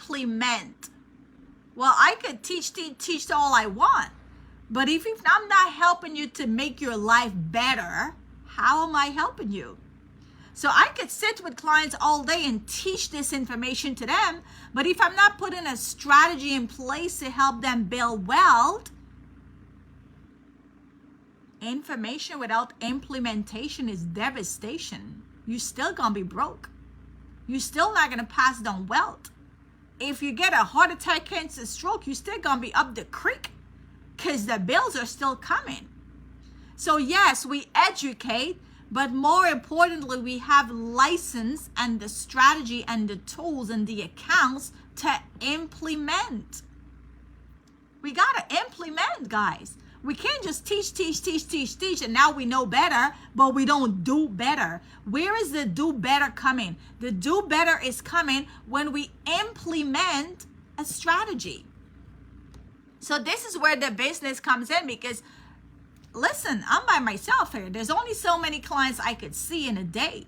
implement. Well, I could teach all I want, but if I'm not helping you to make your life better, how am I helping you? So I could sit with clients all day and teach this information to them, but if I'm not putting a strategy in place to help them build wealth, information without implementation is devastation. You're still gonna be broke. You're still not gonna pass down wealth. If you get a heart attack, cancer, stroke, you're still gonna be up the creek because the bills are still coming. So yes, we educate, but more importantly, we have license and the strategy and the tools and the accounts to implement. We gotta implement, guys. We can't just teach, and now we know better, but we don't do better. Where is the do better coming? The do better is coming when we implement a strategy. So this is where the business comes in, because listen, I'm by myself here. There's only so many clients I could see in a day,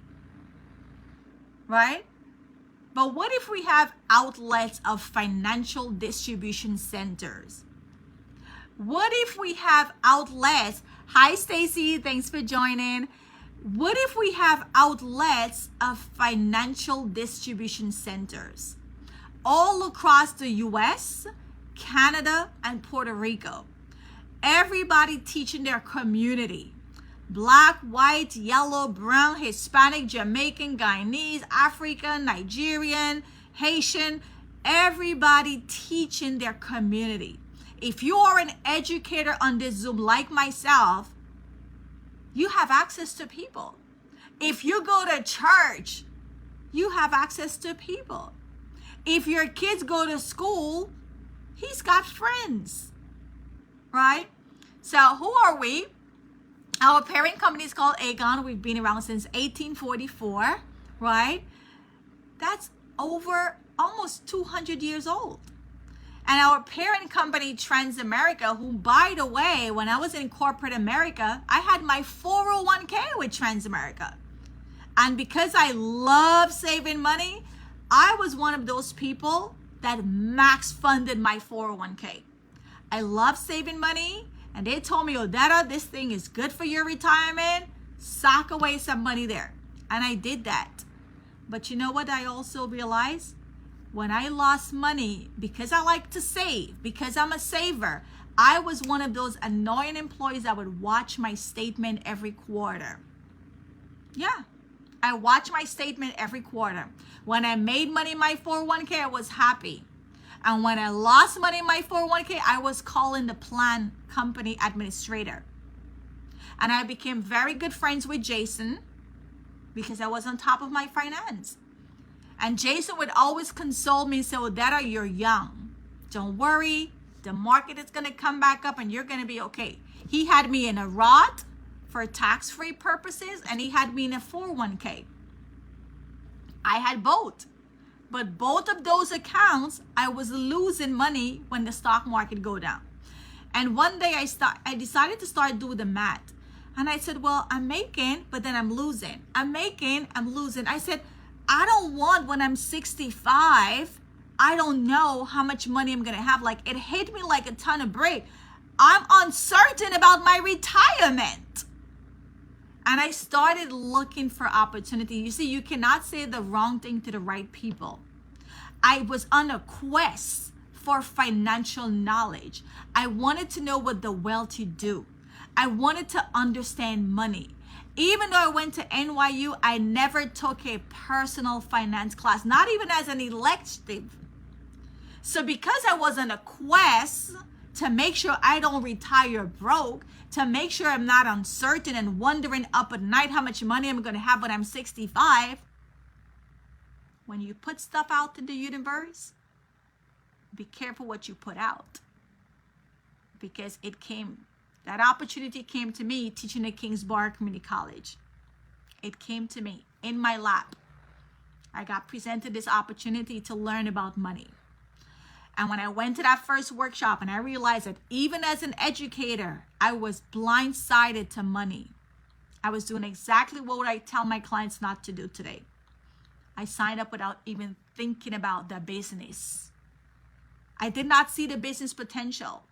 right? But what if we have outlets of financial distribution centers? What if we have outlets? Hi, Stacy. Thanks for joining. What if we have outlets of financial distribution centers all across the US, Canada, and Puerto Rico? Everybody teaching their community. Black, white, yellow, brown, Hispanic, Jamaican, Guyanese, African, Nigerian, Haitian. Everybody teaching their community. If you are an educator on this Zoom like myself, you have access to people. If you go to church, you have access to people. If your kids go to school, he's got friends, right? So who are we? Our parent company is called Aegon. We've been around since 1844, right? That's over almost 200 years old. And our parent company, Transamerica, who, by the way, when I was in corporate America, I had my 401k with Transamerica. And because I love saving money, I was one of those people that max funded my 401k. I love saving money. And they told me, Odetta, this thing is good for your retirement. Sock away some money there. And I did that. But you know what I also realized? When I lost money, because I like to save, because I'm a saver, I was one of those annoying employees that would watch my statement every quarter. Yeah, I watch my statement every quarter. When I made money in my 401k, I was happy. And when I lost money in my 401k, I was calling the plan company administrator. And I became very good friends with Jason because I was on top of my finance. And Jason would always console me and say, Odetta, you're young. Don't worry. The market is going to come back up and you're going to be okay. He had me in a Roth for tax-free purposes, and he had me in a 401k. I had both. But both of those accounts, I was losing money when the stock market go down. And one day I decided to start doing the math. And I said, well, I'm making, but then I'm losing. I'm making, I'm losing. I said, I don't want when I'm 65, I don't know how much money I'm going to have. Like, it hit me like a ton of bricks. I'm uncertain about my retirement. And I started looking for opportunity. You see, you cannot say the wrong thing to the right people. I was on a quest for financial knowledge. I wanted to know what the wealthy do. I wanted to understand money. Even though I went to NYU, I never took a personal finance class, not even as an elective. So because I was on a quest to make sure I don't retire broke, to make sure I'm not uncertain and wondering up at night how much money I'm going to have when I'm 65, when you put stuff out in the universe, be careful what you put out. Because that opportunity came to me teaching at Kingsborough Community College. It came to me in my lap. I got presented this opportunity to learn about money. And when I went to that first workshop and I realized that even as an educator, I was blindsided to money. I was doing exactly what I tell my clients not to do today. I signed up without even thinking about the business. I did not see the business potential.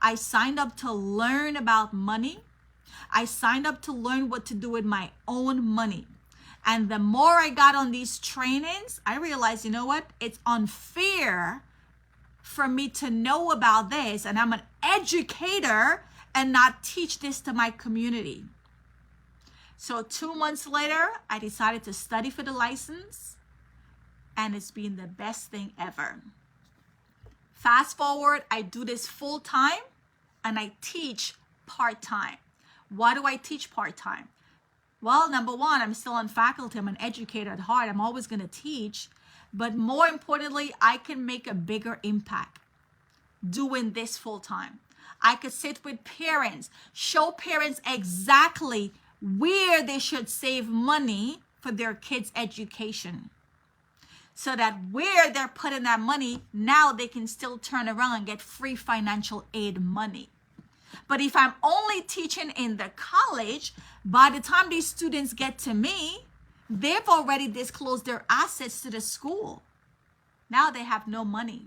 I signed up to learn about money. I signed up to learn what to do with my own money. And the more I got on these trainings, I realized, you know what? It's unfair for me to know about this, and I'm an educator, and not teach this to my community. So 2 months later, I decided to study for the license, and it's been the best thing ever. Fast forward, I do this full time, and I teach part-time. Why do I teach part-time? Well, number one, I'm still on faculty. I'm an educator at heart. I'm always going to teach. But more importantly, I can make a bigger impact doing this full-time. I could sit with parents, show parents exactly where they should save money for their kids' education, so that where they're putting that money, now they can still turn around and get free financial aid money. But if I'm only teaching in the college, by the time these students get to me, they've already disclosed their assets to the school. Now they have no money,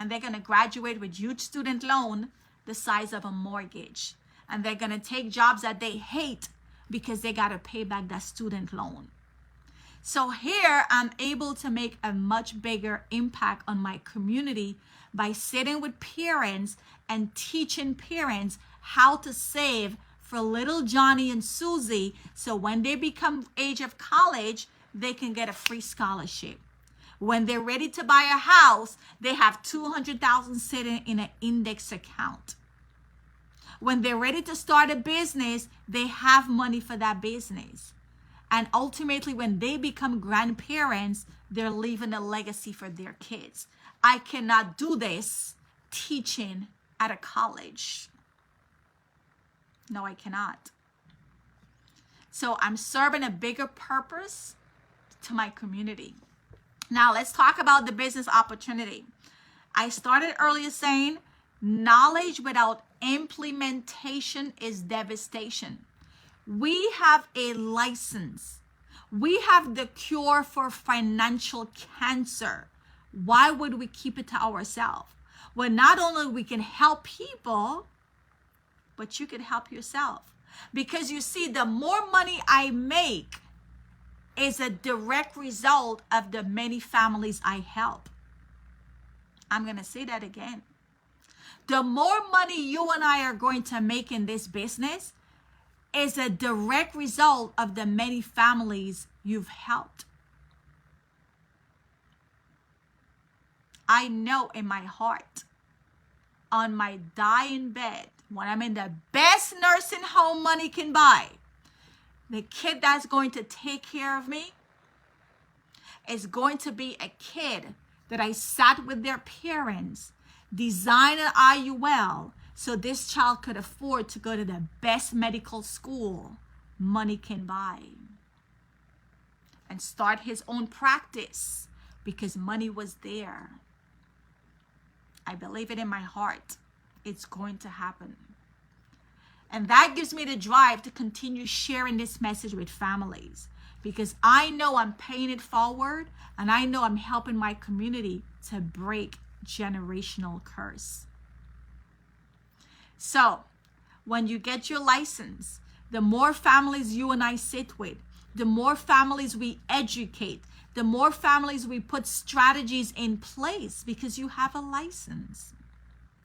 and they're going to graduate with huge student loan the size of a mortgage. And they're going to take jobs that they hate because they got to pay back that student loan. So here I'm able to make a much bigger impact on my community by sitting with parents and teaching parents how to save for little Johnny and Susie, so when they become age of college, they can get a free scholarship. When they're ready to buy a house, they have $200,000 sitting in an index account. When they're ready to start a business, they have money for that business. And ultimately, when they become grandparents, they're leaving a legacy for their kids. I cannot do this teaching at a college. No, I cannot. So I'm serving a bigger purpose to my community. Now let's talk about the business opportunity. I started earlier saying knowledge without implementation is devastation. We have a license. We have the cure for financial cancer. Why would we keep it to ourselves? Well, not only we can help people, but you can help yourself. Because you see, the more money I make is a direct result of the many families I help. I'm going to say that again. The more money you and I are going to make in this business is a direct result of the many families you've helped. I know in my heart, on my dying bed, when I'm in the best nursing home money can buy, the kid that's going to take care of me is going to be a kid that I sat with their parents, designed an IUL, so this child could afford to go to the best medical school money can buy, and start his own practice because money was there. I believe it in my heart. It's going to happen. And that gives me the drive to continue sharing this message with families, because I know I'm paying it forward, and I know I'm helping my community to break generational curse. So when you get your license, the more families you and I sit with, the more families we educate, the more families we put strategies in place, because you have a license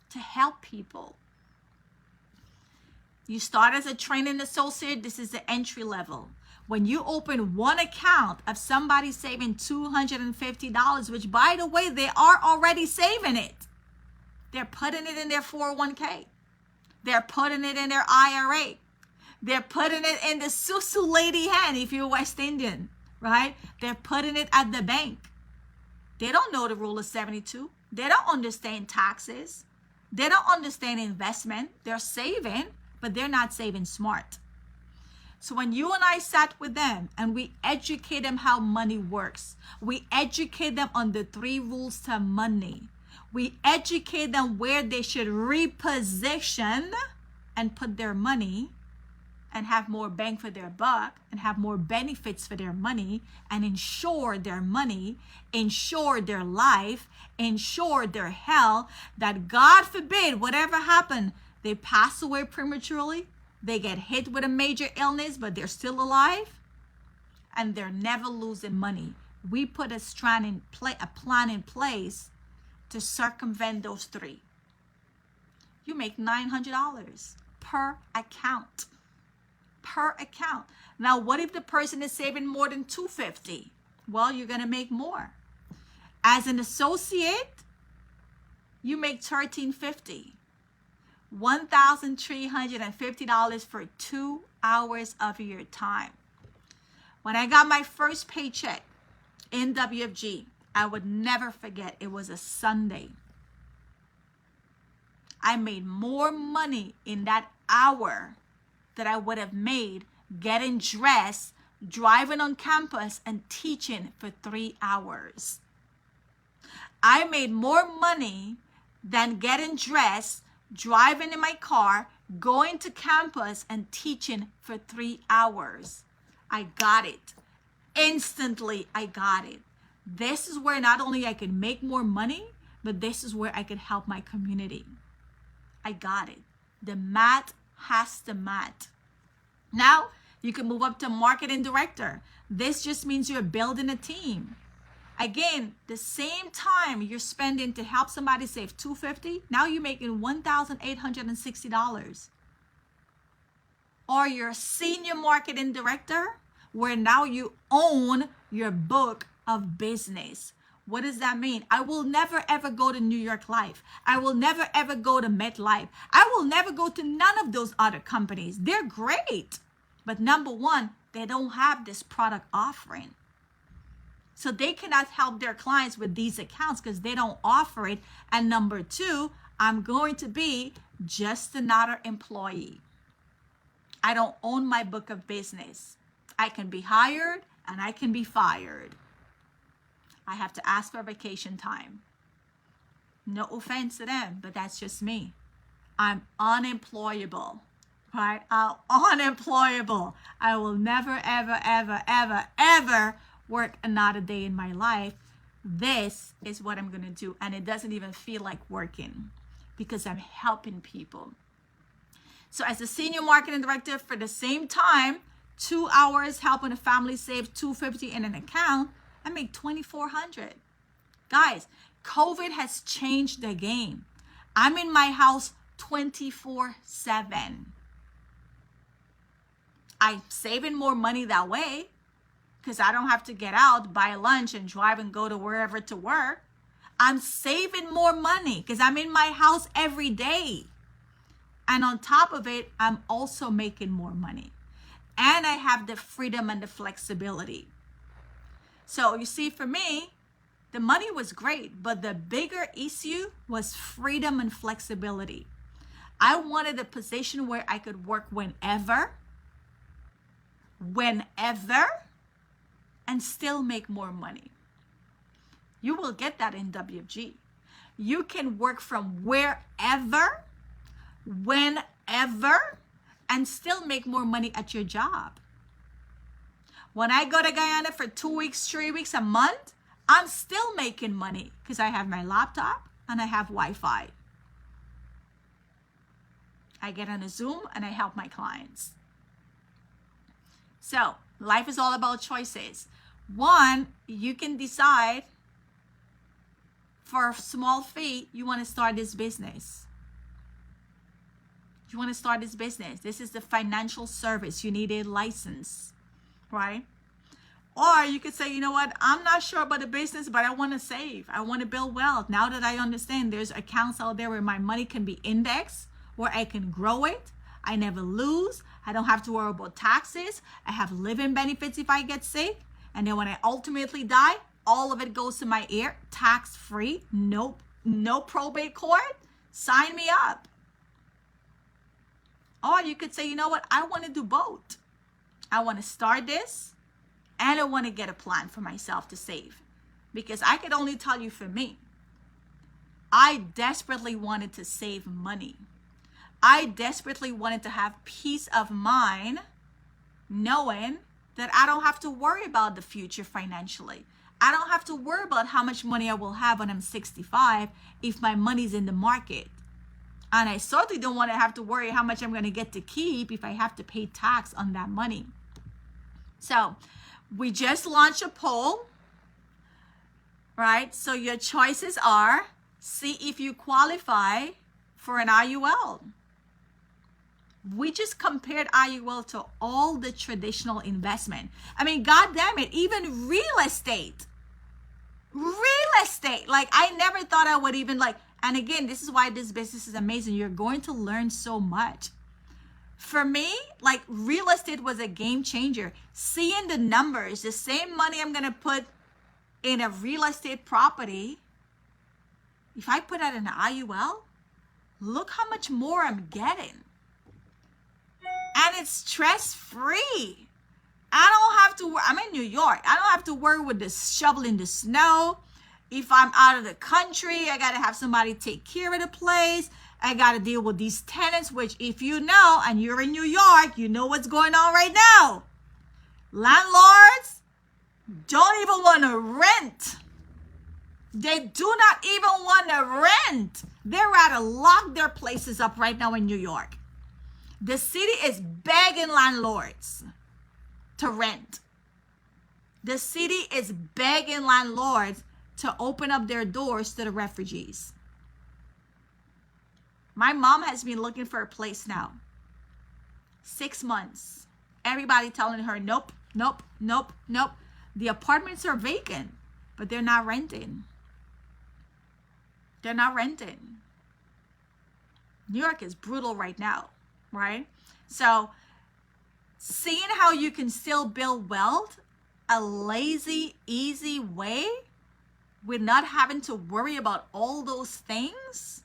to help people. You start as a training associate. This is the entry level. When you open one account of somebody saving $250, which by the way, they are already saving it. They're putting it in their 401k. They're putting it in their IRA. They're putting it in the Susu lady hand if you're West Indian, right? They're putting it at the bank. They don't know the rule of 72. They don't understand taxes. They don't understand investment. They're saving, but they're not saving smart. So when you and I sat with them and we educate them how money works, we educate them on the 3 rules to money. We educate them where they should reposition and put their money. and have more bang for their buck and have more benefits for their money and insure their money, insure their life, insure their health, that God forbid, whatever happened, they pass away prematurely, they get hit with a major illness, but they're still alive, and they're never losing money. We put a plan in place to circumvent those three. You make $900 per account. Per account. Now, what if the person is saving more than $250? Well, you're going to make more. As an associate, you make $1,350. $1,350 for 2 hours of your time. When I got my first paycheck in WFG, I would never forget, it was a Sunday. I made more money in that hour that I would have made getting dressed, driving on campus, and teaching for 3 hours. I made more money than getting dressed, driving in my car, going to campus, and teaching for 3 hours. I got it. Instantly, I got it. This is where not only I could make more money, but this is where I could help my community. I got it. The math has the math. Now, you can move up to marketing director. This just means you're building a team. Again, the same time you're spending to help somebody save $250, now you're making $1,860. Or you're a senior marketing director, where now you own your book of business. What does that mean? I will never ever go to New York Life. I will never ever go to MetLife. I will never go to none of those other companies. They're great. But number one, they don't have this product offering. So they cannot help their clients with these accounts because they don't offer it. And number two, I'm going to be just another employee. I don't own my book of business. I can be hired and I can be fired. I have to ask for vacation time. No offense to them, but that's just me. I'm unemployable, right? I'm unemployable. I will never, ever, ever, ever, ever work another day in my life. This is what I'm going to do. And it doesn't even feel like working because I'm helping people. So as a senior marketing director, for the same time, 2 hours helping a family save $250 in an account, I make $2,400. Guys, COVID has changed the game. I'm in my house 24/7. I'm saving more money that way because I don't have to get out, buy lunch, and drive and go to wherever to work. I'm saving more money because I'm in my house every day. And on top of it, I'm also making more money. And I have the freedom and the flexibility. So you see, for me, the money was great, but the bigger issue was freedom and flexibility. I wanted a position where I could work whenever, and still make more money. You will get that in WFG. You can work from wherever, whenever, and still make more money at your job. When I go to Guyana for 2 weeks, 3 weeks, a month, I'm still making money because I have my laptop and I have Wi-Fi. I get on a Zoom and I help my clients. So life is all about choices. One, you can decide for a small fee, you want to start this business. You want to start this business. This is the financial service. You need a license, right? Or you could say, you know what, I'm not sure about the business, but I want to save. I want to build wealth. Now that I understand there's accounts out there where my money can be indexed, where I can grow it. I never lose. I don't have to worry about taxes. I have living benefits if I get sick. And then when I ultimately die, all of it goes to my heir, tax-free, no probate court. Sign me up. Or you could say, you know what, I want to do both. I want to start this and I want to get a plan for myself to save. Because I could only tell you for me, I desperately wanted to save money. I desperately wanted to have peace of mind knowing that I don't have to worry about the future financially. I don't have to worry about how much money I will have when I'm 65 if my money's in the market. And I certainly don't want to have to worry how much I'm going to get to keep if I have to pay tax on that money. So we just launched a poll, right? So your choices are, see if you qualify for an IUL. We just compared IUL to all the traditional investment. I mean, God damn it, even real estate. Like, I never thought I would even like, and again, this is why this business is amazing. You're going to learn so much. For me, like, real estate was a game changer. Seeing the numbers, the same money I'm going to put in a real estate property, if I put out an IUL, look how much more I'm getting. And it's stress-free. I don't have to, I'm in New York. I don't have to worry with the shoveling the snow. If I'm out of the country, I got to have somebody take care of the place. I got to deal with these tenants, which if you know, and you're in New York, you know what's going on right now. Landlords don't even want to rent. They do not even want to rent. They're ready to lock their places up right now in New York. The city is begging landlords to rent. The city is begging landlords to open up their doors to the refugees. My mom has been looking for a place now. 6 months. Everybody telling her, nope, nope, nope, nope. The apartments are vacant, but they're not renting. They're not renting. New York is brutal right now, right? So seeing how you can still build wealth a lazy, easy way with not having to worry about all those things.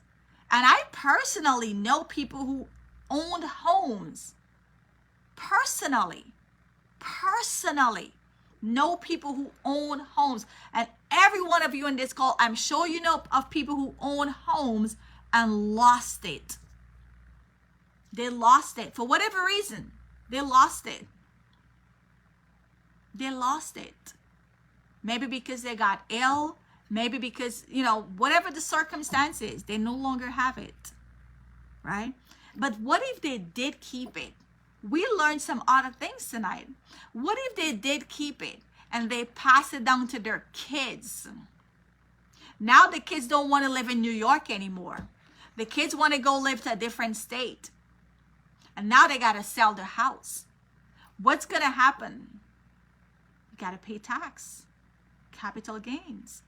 And I personally know people who owned homes. Personally know people who own homes. And every one of you in this call, I'm sure you know of people who own homes and lost it. They lost it. For whatever reason, they lost it. They lost it. Maybe because they got ill. Maybe because, whatever the circumstances, they no longer have it. Right? But what if they did keep it? We learned some other things tonight. What if they did keep it and they pass it down to their kids? Now the kids don't want to live in New York anymore. The kids want to go live to a different state. And now they got to sell their house. What's going to happen? You got to pay tax, capital gains,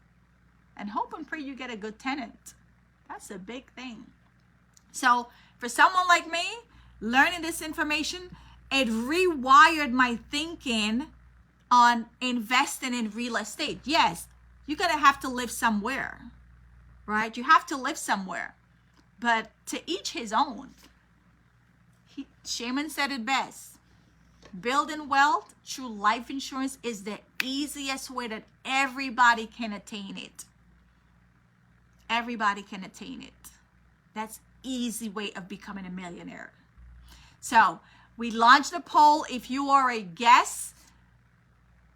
and hope and pray you get a good tenant. That's a big thing. So for someone like me, learning this information, it rewired my thinking on investing in real estate. Yes, you're going to have to live somewhere, right? You have to live somewhere, but to each his own. Shaman said it best. Building wealth through life insurance is the easiest way that everybody can attain it. Everybody can attain it. That's easy way of becoming a millionaire. So we launched a poll. If you are a guest,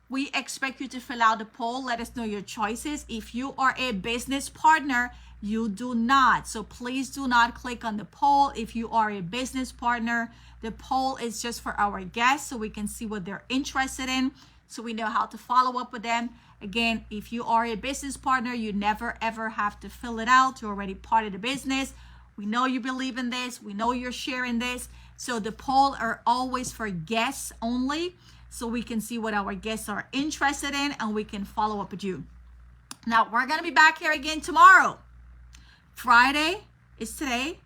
we expect you to fill out the poll. Let us know your choices. If you are a business partner, you do not. So please do not click on the poll. If you are a business partner, the poll is just for our guests so we can see what they're interested in, so we know how to follow up with them. Again, if you are a business partner, you never ever have to fill it out. You're already part of the business. We know you believe in this. We know you're sharing this. So the poll are always for guests only, so we can see what our guests are interested in and we can follow up with you. Now, we're going to be back here again tomorrow. Friday is today.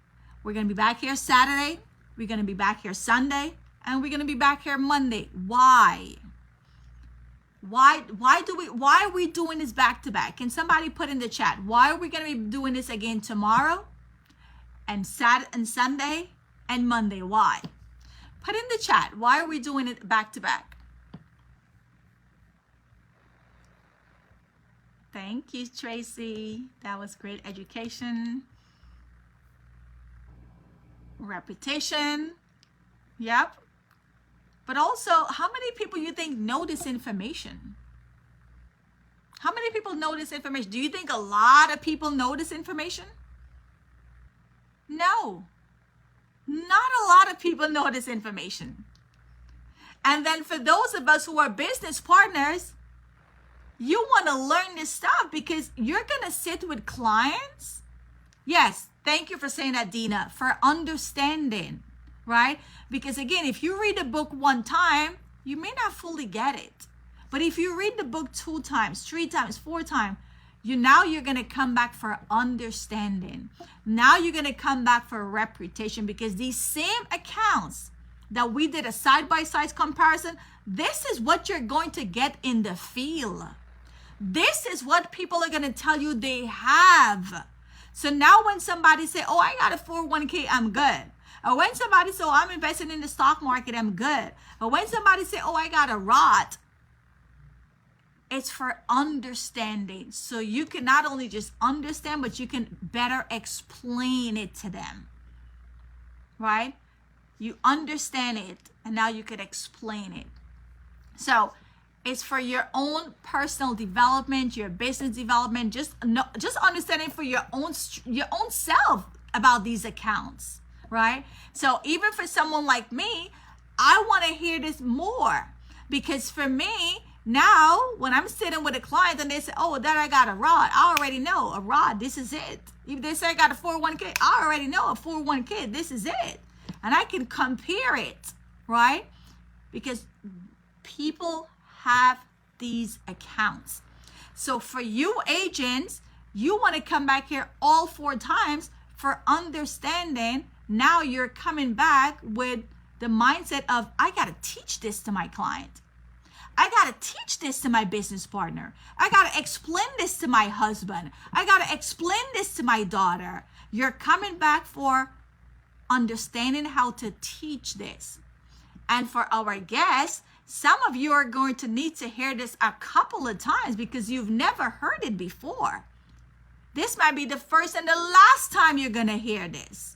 We're going to be back here Saturday. We're going to be back here Sunday. And we're going to be back here Monday. Why? Why are we doing this back to back? Can somebody put in the chat? Why are we going to be doing this again tomorrow and Saturday and Sunday and Monday? Why? Put in the chat. Why are we doing it back to back? Thank you, Tracy. That was great education. Reputation. Yep. But also, how many people you think know this information? How many people know this information? Do you think a lot of people know this information? No. Not a lot of people know this information. And then for those of us who are business partners, you want to learn this stuff because you're going to sit with clients. Yes, thank you for saying that, Dina, for understanding, right? Because again, if you read a book one time, you may not fully get it. But if you read the book 2 times, 3 times, 4 times, you're going to come back for understanding. Now you're going to come back for reputation, because these same accounts that we did a side-by-side comparison, this is what you're going to get in the field. This is what people are going to tell you they have. So now when somebody say, oh, I got a 401k, I'm good. Or when somebody say, oh, I'm investing in the stock market, I'm good. Or when somebody say, oh, I got a Roth, it's for understanding. So you can not only just understand, but you can better explain it to them, right? You understand it, and now you can explain it. So it's for your own personal development, your business development, just understanding for your own self about these accounts, right? So even for someone like me, I want to hear this more, because for me, now, when I'm sitting with a client and they say, oh, that I got a Roth, I already know a Roth, this is it. If they say I got a 401k, I already know a 401k, this is it. And I can compare it, right? Because people have these accounts. So for you agents, you want to come back here all 4 times for understanding. Now you're coming back with the mindset of, I got to teach this to my client. I got to teach this to my business partner. I got to explain this to my husband. I got to explain this to my daughter. You're coming back for understanding how to teach this. And for our guests, some of you are going to need to hear this a couple of times because you've never heard it before. This might be the first and the last time you're going to hear this.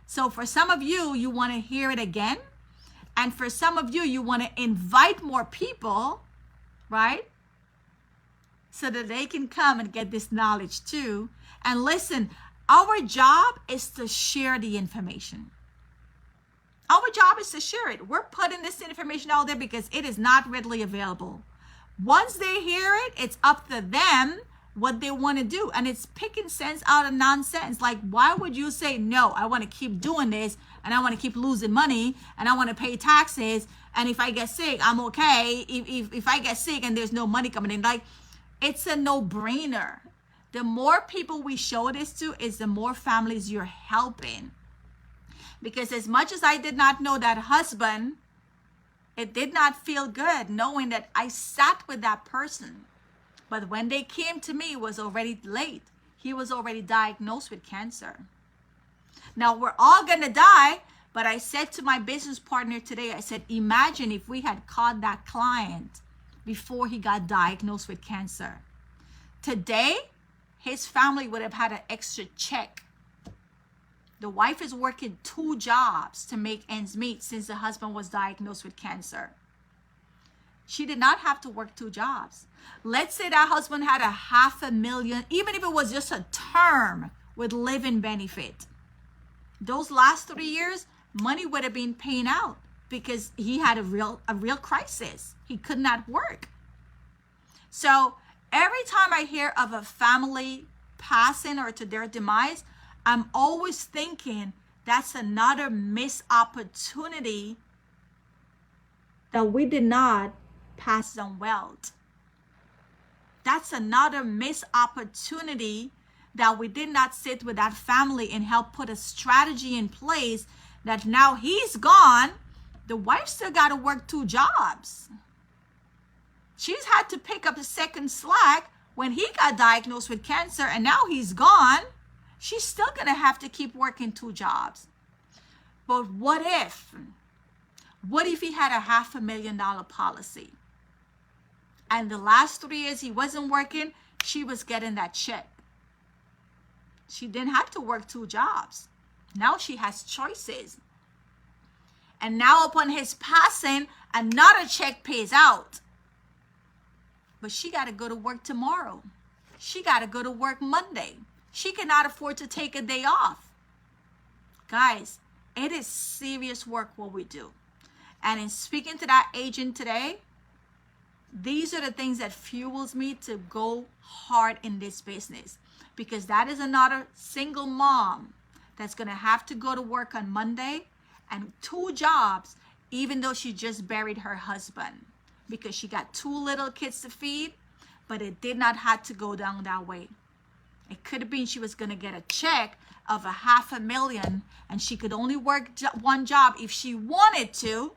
So for some of you, you want to hear it again. And for some of you, you want to invite more people, right? So that they can come and get this knowledge too. And listen, our job is to share the information. Our job is to share it. We're putting this information out there because it is not readily available. Once they hear it, it's up to them what they want to do. And it's picking sense out of nonsense. Like, why would you say, no, I want to keep doing this and I want to keep losing money and I want to pay taxes. And if I get sick, I'm okay. If I get sick and there's no money coming in, like, it's a no-brainer. The more people we show this to is the more families you're helping. Because as much as I did not know that husband, it did not feel good knowing that I sat with that person. But when they came to me, it was already late. He was already diagnosed with cancer. Now, we're all going to die. But I said to my business partner today, I said, imagine if we had caught that client before he got diagnosed with cancer. Today, his family would have had an extra check. The wife is working 2 jobs to make ends meet since the husband was diagnosed with cancer. She did not have to work 2 jobs. Let's say that husband had $500,000, even if it was just a term with living benefit. Those last 3 years, money would have been paying out because he had a real crisis. He could not work. So every time I hear of a family passing or to their demise, I'm always thinking that's another missed opportunity that we did not pass on wealth. That's another missed opportunity that we did not sit with that family and help put a strategy in place that now he's gone. The wife still got to work 2 jobs. She's had to pick up the second slack when he got diagnosed with cancer and now he's gone. She's still going to have to keep working 2 jobs. But what if he had a $500,000 policy? And the last 3 years he wasn't working, she was getting that check. She didn't have to work 2 jobs. Now she has choices. And now upon his passing, another check pays out. But she got to go to work tomorrow. She got to go to work Monday. She cannot afford to take a day off. Guys, it is serious work what we do. And in speaking to that agent today, these are the things that fuels me to go hard in this business. Because that is another single mom that's going to have to go to work on Monday and 2 jobs, even though she just buried her husband. Because she got 2 little kids to feed, but it did not have to go down that way. It could have been she was going to get a check of $500,000 and she could only work 1 job if she wanted to,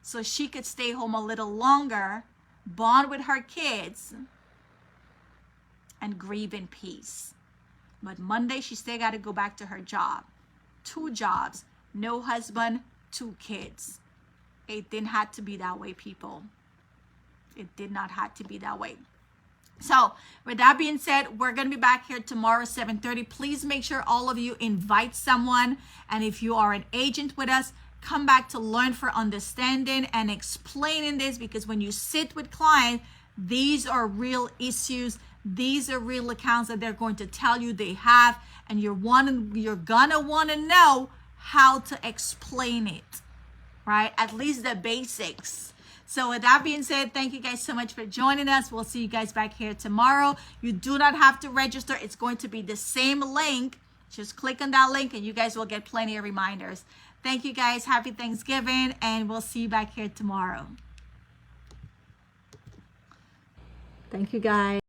so she could stay home a little longer, bond with her kids, and grieve in peace. But Monday, she still got to go back to her job. 2 jobs, no husband, 2 kids. It didn't have to be that way, people. It did not have to be that way. So with that being said, we're going to be back here tomorrow, 7:30. Please make sure all of you invite someone. And if you are an agent with us, come back to learn for understanding and explaining this, because when you sit with clients, these are real issues. These are real accounts that they're going to tell you they have, and you're gonna want to know how to explain it, right? At least the basics. So with that being said, thank you guys so much for joining us. We'll see you guys back here tomorrow. You do not have to register. It's going to be the same link. Just click on that link and you guys will get plenty of reminders. Thank you guys. Happy Thanksgiving, and we'll see you back here tomorrow. Thank you guys.